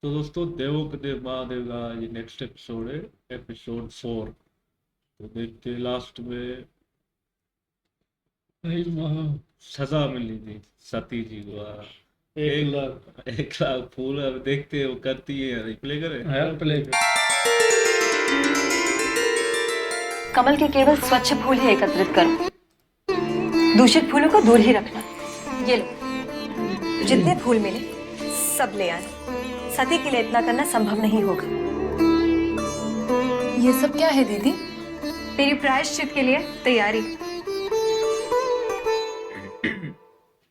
तो दोस्तों देवों के देव महादेव का ये नेक्स्ट एपिसोड है। एपिसोड 4। तो देखते हैं लास्ट में भाई वहाँ सजा मिली थी सती जी को। हाँ, 1 लाख। 1 लाख फूल। अब देखते हैं वो करती है या नहीं। प्ले करें। हाँ, प्ले कर। कमल के केवल स्वच्छ फूल ही एकत्रित करो, दूषित फूलों को दूर ही रखना। ये लो, जितने फूल मिले सब ले आना। सती के लिए इतना करना संभव नहीं होगा। ये सब क्या है दीदी? तेरी प्रायश्चित के लिए तैयारी।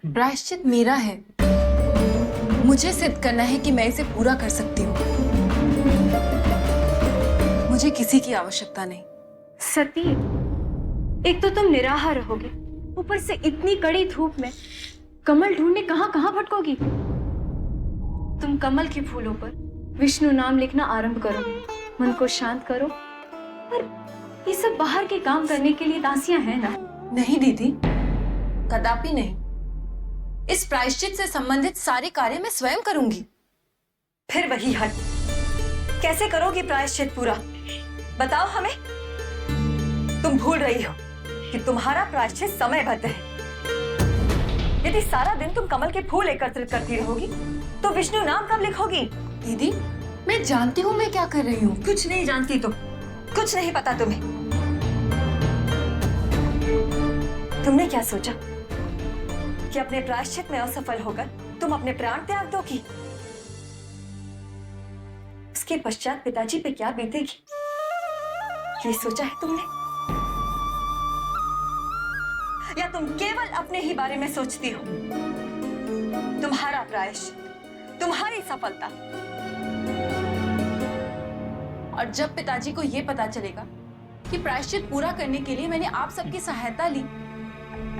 प्रायश्चित मेरा है, मुझे सिद्ध करना है कि मैं इसे पूरा कर सकती हूँ। मुझे किसी की आवश्यकता नहीं। सती, एक तो तुम निराहार रहोगे, ऊपर से इतनी कड़ी धूप में कमल ढूंढने कहाँ कहाँ भटकोगी। तुम कमल के फूलों पर विष्णु नाम लिखना आरंभ करो, मन को शांत करो। पर ये सब बाहर के काम करने के लिए दासियां हैं ना? नहीं दीदी, कदापि नहीं। इस प्रायश्चित से संबंधित सारे कार्य मैं स्वयं करूंगी। फिर वही हट, कैसे करोगी प्रायश्चित पूरा? बताओ हमें। तुम भूल रही हो कि तुम्हारा प्रायश्चित समयबद्ध है। यदि सारा दिन तुम कमल के फूल एकत्रित करती रहोगी तो विष्णु नाम कब लिखोगी? दीदी, मैं जानती हूँ मैं क्या कर रही हूँ। कुछ नहीं जानती तुम, कुछ नहीं पता तुम्हें। तुमने क्या सोचा कि अपने प्रायश्चित में असफल होकर तुम अपने प्राण त्याग दोगी? उसके पश्चात पिताजी पे क्या बीतेगी, ये सोचा है तुमने? या तुम केवल अपने ही बारे में सोचती हो? तुम्हारा प्रायश्चित, तुम्हारी सफलता। और जब पिताजी को ये पता चलेगा कि प्रायश्चित पूरा करने के लिए मैंने आप सबकी सहायता ली,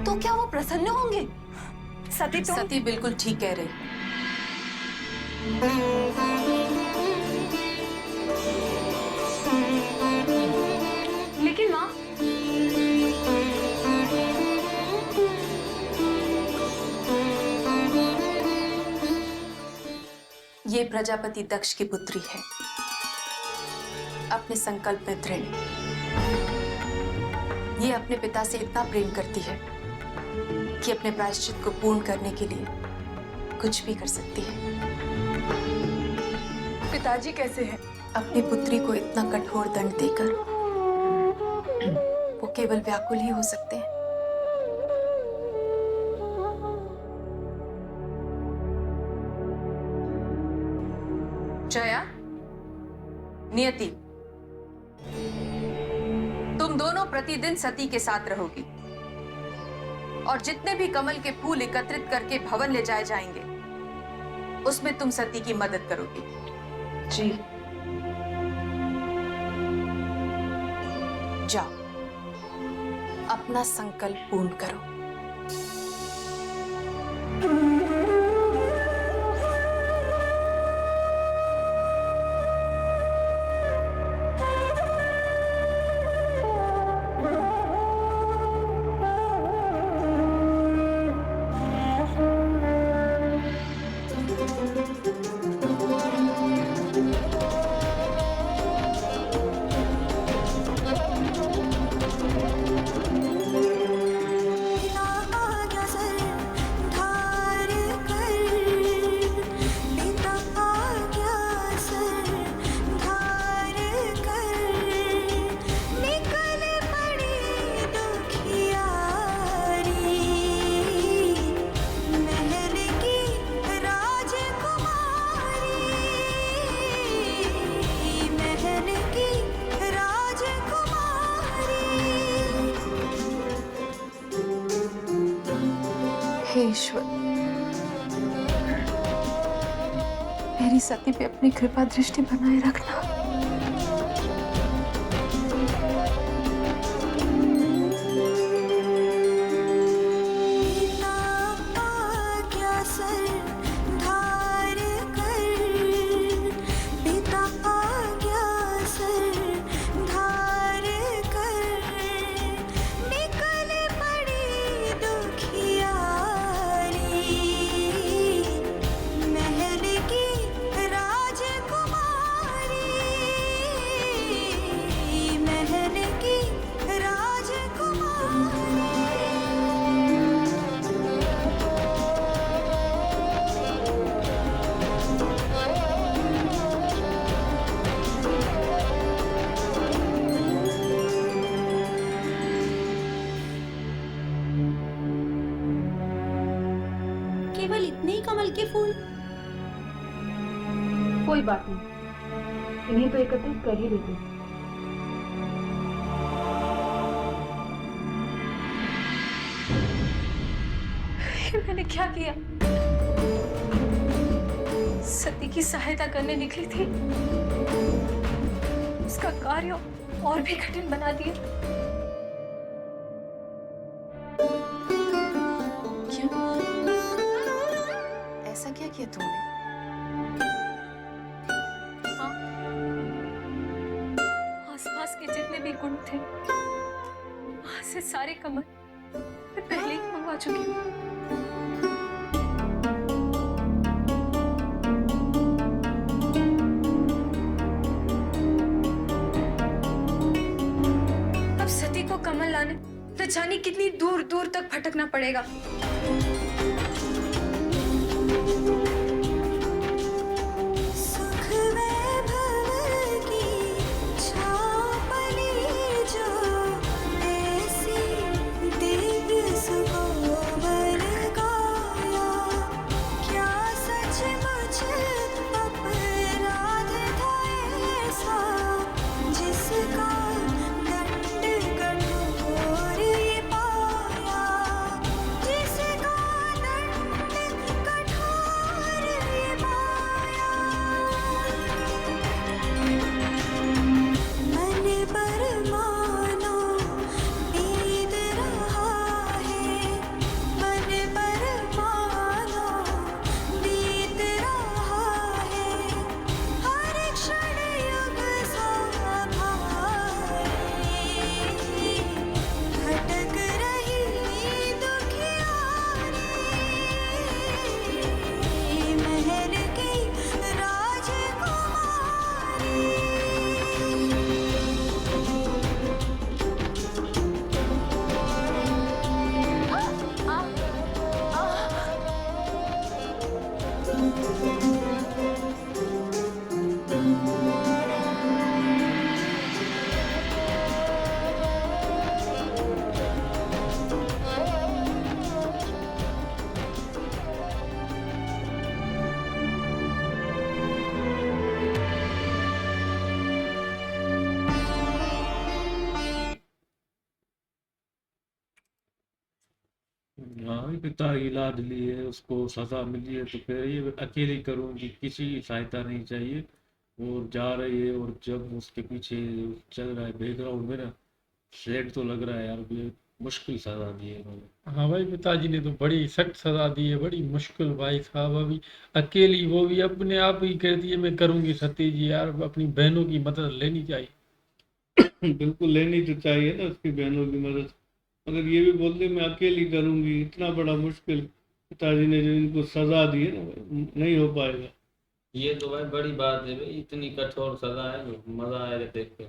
तो क्या वो प्रसन्न होंगे? सती बिल्कुल ठीक कह रही। लेकिन माँ, ये प्रजापति दक्ष की पुत्री है, अपने संकल्प में दृढ़। ये अपने पिता से इतना प्रेम करती है कि अपने प्रायश्चित को पूर्ण करने के लिए कुछ भी कर सकती है। पिताजी कैसे हैं? अपनी पुत्री को इतना कठोर दंड देकर वो केवल व्याकुल ही हो सकते हैं। जया, नियति, तुम दोनों प्रतिदिन सती के साथ रहोगी और जितने भी कमल के फूल एकत्रित करके भवन ले जाए जाएंगे उसमें तुम सती की मदद करोगी। जी। जाओ, अपना संकल्प पूर्ण करो। हे ईश्वर, मेरी सती पे अपनी कृपा दृष्टि बनाए रखना। महल की राज कोई बात नहीं, इन्हें तो एकत्रित कर ही लेते। ये मैंने क्या किया? सती की सहायता करने निकली थी, उसका कार्य और भी कठिन बना दिया। क्यों? ऐसा क्या किया तुमने? हाँ, आसपास के जितने भी गुण थे, वहां से सारे कमल मैं पहले ही मंगवा चुकी हूँ। अब सती को कमल लाने न जाने कितनी दूर दूर तक भटकना पड़ेगा। हाँ, पिता की लाडली है, उसको सजा मिली है तो फिर ये अकेली करूंगी, किसी की सहायता नहीं चाहिए। और जा रही है, और जब उसके पीछे चल रहा है बैकग्राउंड में ना, सेट तो लग रहा है यार, ये मुश्किल सजा दी है इन्होंने। हाँ भाई, पिताजी ने तो बड़ी सख्त सजा दी है, बड़ी मुश्किल भाई साहब। अभी अकेली, वो भी अपने आप ही कहती है मैं करूंगी। सती जी यार, अपनी बहनों की मदद लेनी चाहिए। बिल्कुल लेनी तो चाहिए ना उसकी बहनों की मदद, मगर ये भी बोलते मैं अकेली करूंगी, इतना बड़ा मुश्किल पिताजी ने जो इनको सजा दी है ना, नहीं हो पाएगा। ये तो भाई बड़ी बात है भाई, इतनी कठोर सजा है जो मजा आएगा देख के।